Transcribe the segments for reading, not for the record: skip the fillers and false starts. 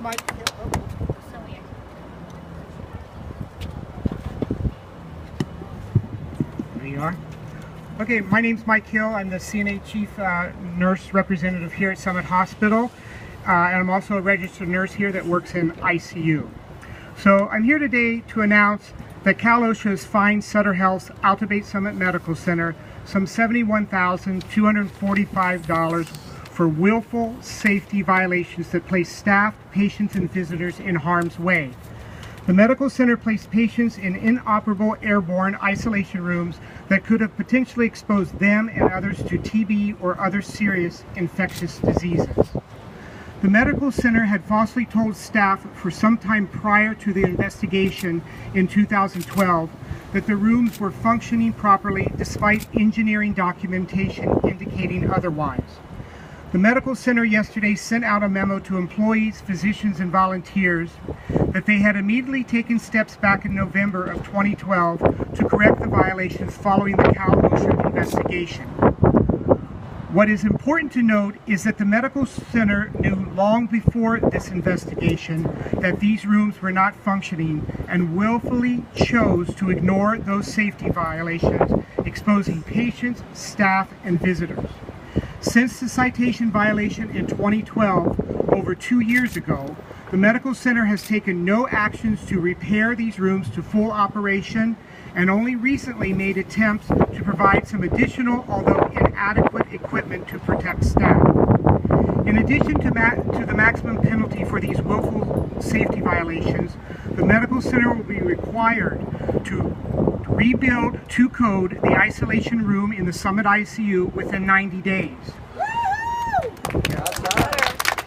Mike, there you are. Okay, my name's Mike Hill. I'm the CNA Chief Nurse Representative here at Summit Hospital. And I'm also a registered nurse here that works in ICU. So I'm here today to announce that Cal OSHA has fined Sutter Health's Alta Summit Medical Center some $71,245 for willful safety violations that place staff, patients, and visitors in harm's way. The medical center placed patients in inoperable airborne isolation rooms that could have potentially exposed them and others to TB or other serious infectious diseases. The medical center had falsely told staff for some time prior to the investigation in 2012 that the rooms were functioning properly despite engineering documentation indicating otherwise. The medical center yesterday sent out a memo to employees, physicians, and volunteers that they had immediately taken steps back in November of 2012 to correct the violations following the Cal OSHA investigation. What is important to note is that the medical center knew long before this investigation that these rooms were not functioning and willfully chose to ignore those safety violations, exposing patients, staff, and visitors. Since the citation violation in 2012, over 2 years ago, the medical center has taken no actions to repair these rooms to full operation and only recently made attempts to provide some additional, although inadequate, equipment to protect staff. In addition to the maximum penalty for these willful safety violations, the medical center will be required to rebuild to code the isolation room in the Summit ICU within 90 days.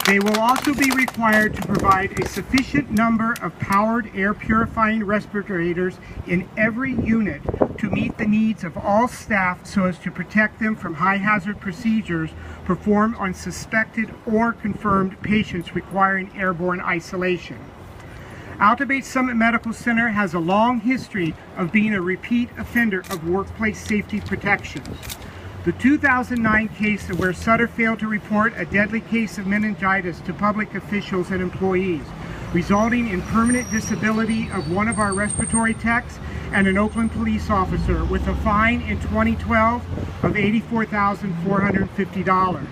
They will also be required to provide a sufficient number of powered air purifying respirators in every unit to meet the needs of all staff so as to protect them from high hazard procedures performed on suspected or confirmed patients requiring airborne isolation. Alta Summit Medical Center has a long history of being a repeat offender of workplace safety protections. The 2009 case where Sutter failed to report a deadly case of meningitis to public officials and employees, resulting in permanent disability of one of our respiratory techs and an Oakland police officer with a fine in 2012 of $84,450.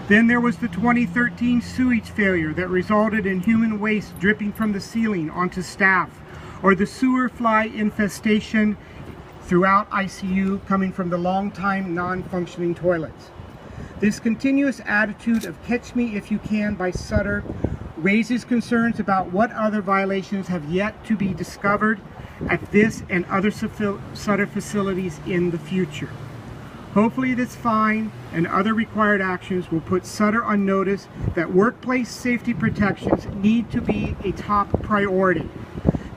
Then there was the 2013 sewage failure that resulted in human waste dripping from the ceiling onto staff, or the sewer fly infestation throughout ICU coming from the long-time non-functioning toilets. This continuous attitude of catch me if you can by Sutter raises concerns about what other violations have yet to be discovered at this and other Sutter facilities in the future. Hopefully this fine and other required actions will put Sutter on notice that workplace safety protections need to be a top priority.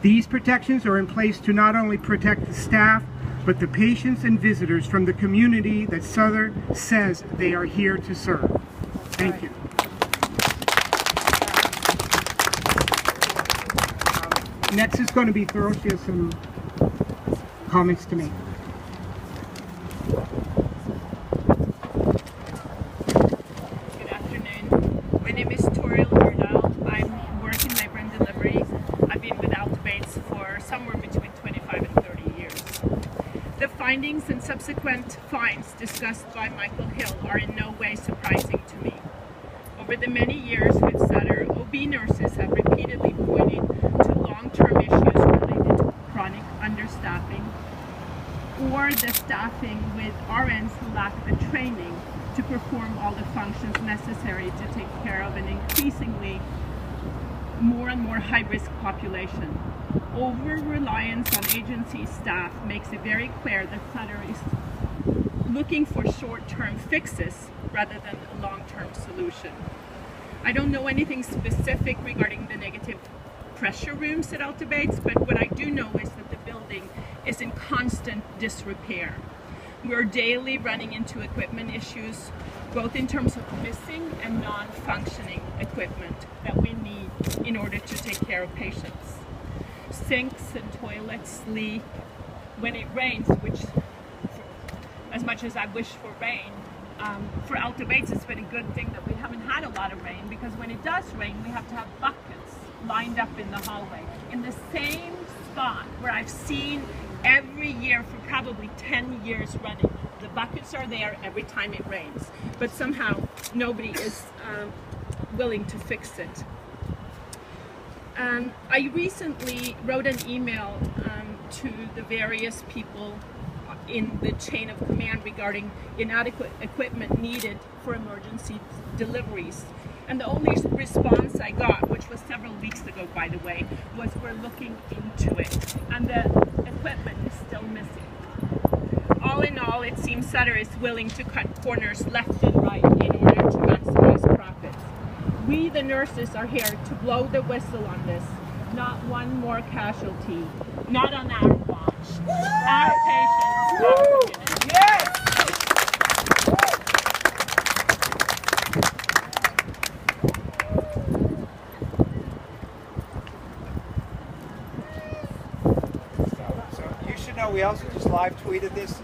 These protections are in place to not only protect the staff, but the patients and visitors from the community that Sutter says they are here to serve. Thank you. Next is going to be Thorough. She has some comments to make. Good afternoon. My name is Toriel. I'm working labor and delivery. I've been with Alta for somewhere between 25 and 30 years. The findings and subsequent fines discussed by Michael Hill are in no way surprising to me. Over the many years with Sutter, OB nurses have repeatedly pointed to long-term issues related to chronic understaffing or the staffing with RNs who lack the training to perform all the functions necessary to take care of an increasingly more and more high-risk population. Over-reliance on agency staff makes it very clear that Sutter is looking for short-term fixes rather than a long-term solution. I don't know anything specific regarding the negative pressure rooms at Alta, but what I do know is that the building is in constant disrepair. We're daily running into equipment issues, both in terms of missing and non-functioning equipment that we need in order to take care of patients. Sinks and toilets leak. When it rains, which as much as I wish for rain, for Alta it's been a good thing that we haven't had a lot of rain, because when it does rain we have to have buckets lined up in the hallway, in the same spot where I've seen every year for probably 10 years running. The buckets are there every time it rains, but somehow nobody is willing to fix it. I recently wrote an email to the various people in the chain of command regarding inadequate equipment needed for emergency deliveries. And the only response I got, which was several weeks ago by the way, was we're looking into it. And the equipment is still missing. All in all, it seems Sutter is willing to cut corners left and right in order to maximize profits. We, the nurses, are here to blow the whistle on this. Not one more casualty. Not on our watch. Our patients, our community. Yes! So you should know we also just live tweeted this.